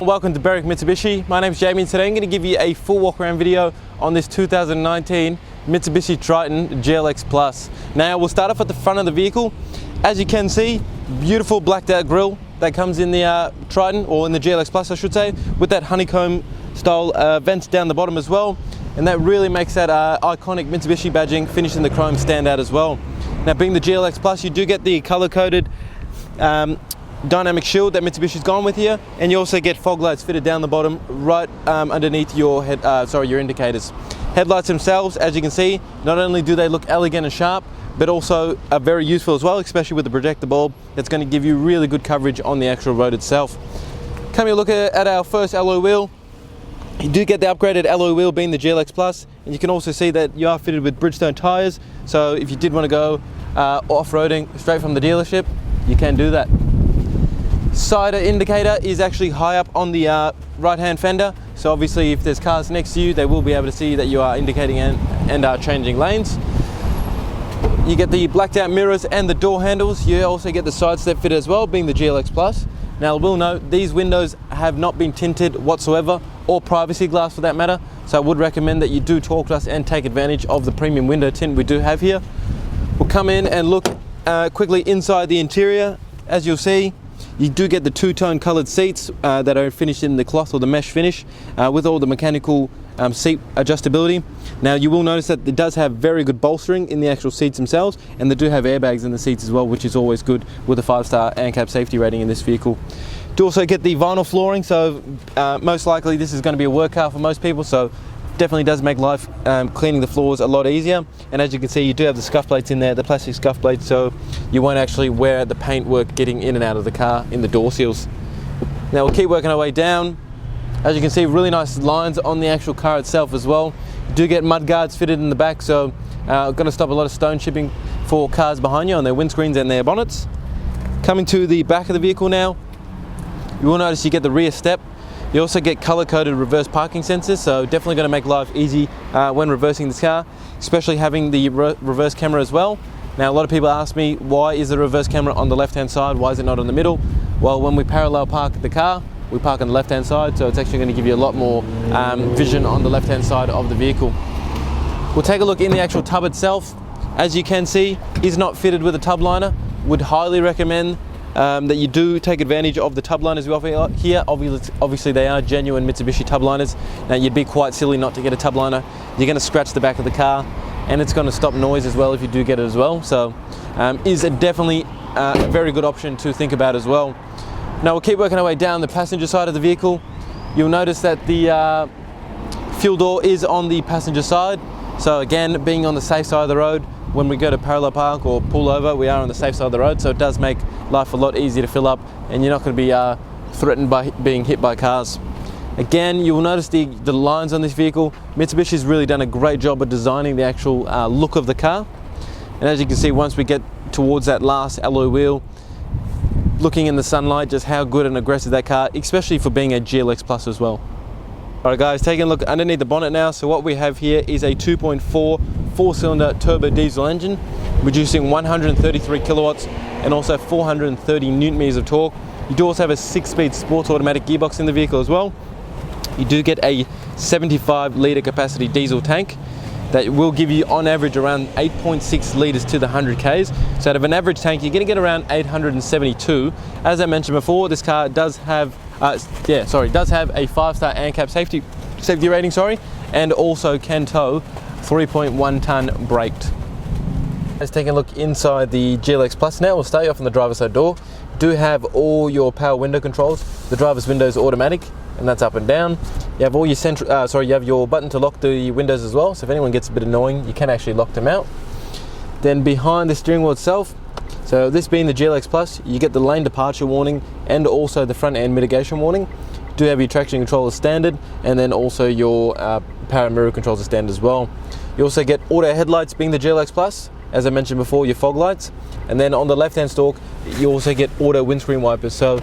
Welcome to Berwick Mitsubishi. My name is Jamie and today I'm going to give you a full walk around video on this 2019 Mitsubishi Triton GLX Plus. Now we'll start off at the front of the vehicle. As you can see, beautiful blacked out grille that comes in the Triton, or in the GLX Plus I should say, with that honeycomb style vents down the bottom as well, and that really makes that iconic Mitsubishi badging finished in the chrome stand out as well. Now being the GLX Plus, you do get the color coded dynamic shield that Mitsubishi's gone with here, and you also get fog lights fitted down the bottom right underneath your your indicators. Headlights themselves, as you can see, not only do they look elegant and sharp, but also are very useful as well, especially with the projector bulb. That's going to give you really good coverage on the actual road itself. Come here, look at our first alloy wheel. You do get the upgraded alloy wheel being the GLX Plus, and you can also see that you are fitted with Bridgestone tyres, so if you did want to go off-roading straight from the dealership, you can do that. Side indicator is actually high up on the right hand fender, so obviously if there's cars next to you, they will be able to see that you are indicating and are changing lanes. You get the blacked out mirrors and the door handles. You also get the side step fit as well, being the GLX Plus. Now I will note, these windows have not been tinted whatsoever, or privacy glass for that matter, so I would recommend that you do talk to us and take advantage of the premium window tint we do have here. We'll come in and look quickly inside the interior. As you'll see, you do get the two-tone coloured seats that are finished in the cloth or the mesh finish with all the mechanical seat adjustability. Now you will notice that it does have very good bolstering in the actual seats themselves, and they do have airbags in the seats as well, which is always good with a 5-star ANCAP safety rating in this vehicle. Do also get the vinyl flooring, so most likely this is going to be a work car for most people, so definitely does make life cleaning the floors a lot easier. And as you can see, you do have the scuff plates in there, the plastic scuff plates, so you won't actually wear the paint work getting in and out of the car in the door seals. Now we'll keep working our way down. As you can see, really nice lines on the actual car itself as well. You do get mud guards fitted in the back, so going to stop a lot of stone chipping for cars behind you on their windscreens and their bonnets. Coming to the back of the vehicle now, you will notice you get the rear step. You also get color-coded reverse parking sensors, so definitely going to make life easy when reversing this car, especially having the reverse camera as well. Now a lot of people ask me, why is the reverse camera on the left-hand side? Why is it not in the middle? Well, when we parallel park the car, we park on the left-hand side, so it's actually going to give you a lot more vision on the left-hand side of the vehicle. We'll take a look in the actual tub itself. As you can see, is not fitted with a tub liner. Would highly recommend that you do take advantage of the tub liners we offer here. Obviously they are genuine Mitsubishi tub liners. Now you'd be quite silly not to get a tub liner. You're going to scratch the back of the car, and it's going to stop noise as well if you do get it as well. So is definitely a very good option to think about as well. Now we'll keep working our way down the passenger side of the vehicle. You'll notice that the fuel door is on the passenger side. So again, being on the safe side of the road, when we go to parallel park or pull over, we are on the safe side of the road, so it does make life a lot easier to fill up, and you're not going to be threatened by being hit by cars. Again, you will notice the lines on this vehicle. Mitsubishi's really done a great job of designing the actual look of the car. And as you can see, once we get towards that last alloy wheel, looking in the sunlight, just how good and aggressive that car, especially for being a GLX Plus as well. Alright guys, taking a look underneath the bonnet now. So what we have here is a 2.4 4-cylinder turbo diesel engine, producing 133 kilowatts and also 430 newton meters of torque. You do also have a 6-speed sports automatic gearbox in the vehicle as well. You do get a 75 litre capacity diesel tank that will give you on average around 8.6 litres to the 100 Ks. So out of an average tank, you're going to get around 872. As I mentioned before, this car does have a 5-star ANCAP safety rating, and also can tow 3.1 tonne braked. Let's take a look inside the GLX Plus now. We'll start you off on the driver's side door. Do have all your power window controls. The driver's window is automatic, and that's up and down. You have all your you have your button to lock the windows as well, so if anyone gets a bit annoying, you can actually lock them out. Then behind the steering wheel itself, so this being the GLX Plus, you get the lane departure warning and also the front end mitigation warning. You do have your traction control as standard, and then also your power mirror controls as standard as well. You also get auto headlights being the GLX Plus, as I mentioned before, your fog lights, and then on the left hand stalk you also get auto windscreen wipers, so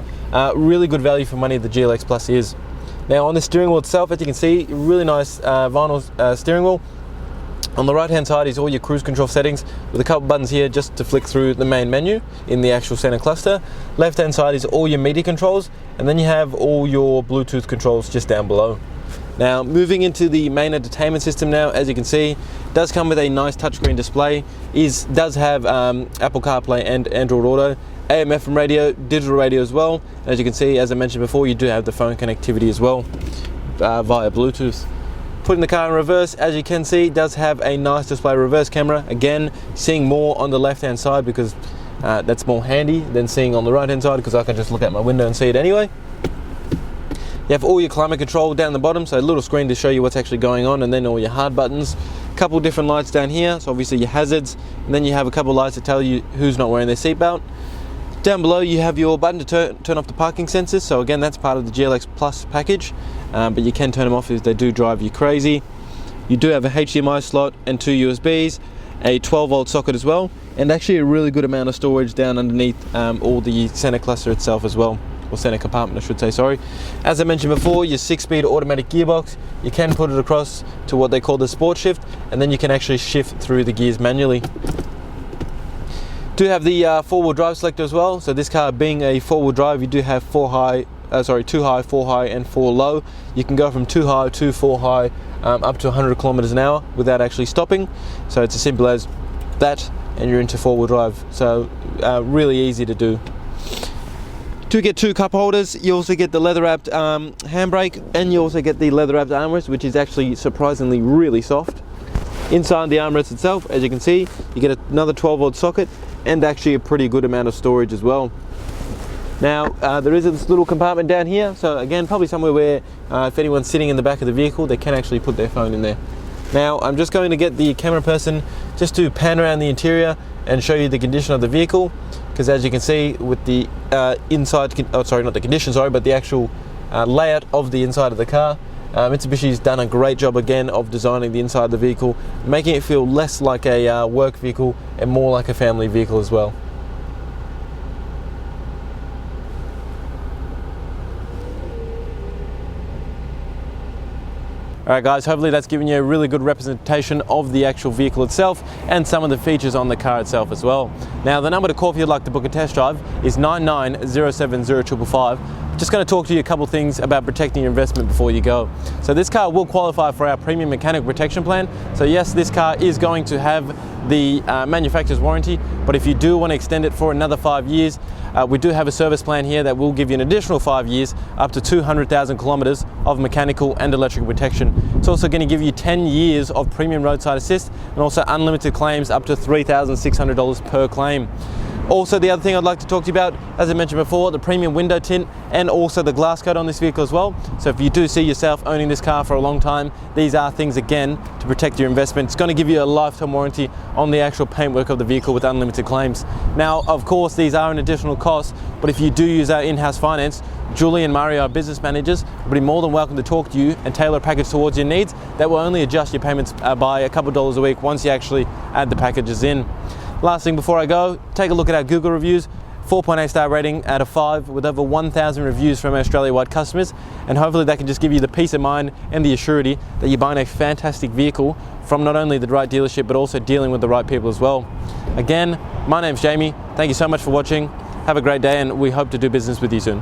really good value for money the GLX Plus is. Now on the steering wheel itself, as you can see, really nice vinyl steering wheel. On the right hand side is all your cruise control settings with a couple buttons here just to flick through the main menu in the actual center cluster. Left hand side is all your media controls, and then you have all your Bluetooth controls just down below. Now moving into the main entertainment system now, as you can see, does come with a nice touchscreen display, does have Apple CarPlay and Android Auto, AM FM radio, digital radio as well. As you can see, as I mentioned before, you do have the phone connectivity as well via Bluetooth. Putting the car in reverse, as you can see, does have a nice display reverse camera. Again, seeing more on the left hand side because that's more handy than seeing on the right hand side, because I can just look out my window and see it anyway. You have all your climate control down the bottom, so a little screen to show you what's actually going on, and then all your hard buttons. A couple different lights down here, so obviously your hazards, and then you have a couple lights to tell you who's not wearing their seatbelt. Down below you have your button to turn off the parking sensors, so again that's part of the GLX Plus package, but you can turn them off if they do drive you crazy. You do have a HDMI slot and 2 USBs, a 12-volt socket as well, and actually a really good amount of storage down underneath all the center cluster itself as well, or center compartment I should say, sorry. As I mentioned before, your 6-speed automatic gearbox, you can put it across to what they call the sport shift, and then you can actually shift through the gears manually. Do have the 4-wheel drive selector as well, so this car being a 4-wheel drive, you do have 2 high, 4 high and 4 low. You can go from 2 high to 4 high up to 100 kilometers an hour without actually stopping, so it's as simple as that and you're into 4-wheel drive, so really easy to do. To get 2 cup holders, you also get the leather wrapped handbrake, and you also get the leather wrapped armrest, which is actually surprisingly really soft. Inside the armrest itself, as you can see, you get another 12-volt socket and actually a pretty good amount of storage as well. Now there is this little compartment down here, so again probably somewhere where if anyone's sitting in the back of the vehicle, they can actually put their phone in there. Now I'm just going to get the camera person just to pan around the interior and show you the condition of the vehicle, because as you can see with the inside, not the condition, but the actual layout of the inside of the car, Mitsubishi's done a great job again of designing the inside of the vehicle, making it feel less like a work vehicle and more like a family vehicle as well. Alright guys, hopefully that's given you a really good representation of the actual vehicle itself and some of the features on the car itself as well. Now the number to call if you'd like to book a test drive is 99070555. Just going to talk to you a couple things about protecting your investment before you go. So this car will qualify for our premium mechanical protection plan. So yes, this car is going to have the manufacturer's warranty, but if you do want to extend it for another 5 years, we do have a service plan here that will give you an additional 5 years, up to 200,000 kilometers of mechanical and electrical protection. It's also going to give you 10 years of premium roadside assist and also unlimited claims up to $3,600 per claim. Also, the other thing I'd like to talk to you about, as I mentioned before, the premium window tint and also the glass coat on this vehicle as well. So if you do see yourself owning this car for a long time, these are things again to protect your investment. It's going to give you a lifetime warranty on the actual paintwork of the vehicle with unlimited claims. Now, of course, these are an additional cost, but if you do use our in-house finance, Julie and Mario, our business managers, will be more than welcome to talk to you and tailor a package towards your needs that will only adjust your payments by a couple dollars a week once you actually add the packages in. Last thing before I go, take a look at our Google reviews. 4.8 star rating out of 5 with over 1,000 reviews from Australia-wide customers, and hopefully that can just give you the peace of mind and the assurity that you're buying a fantastic vehicle from not only the right dealership but also dealing with the right people as well. Again, my name's Jamie. Thank you so much for watching. Have a great day and we hope to do business with you soon.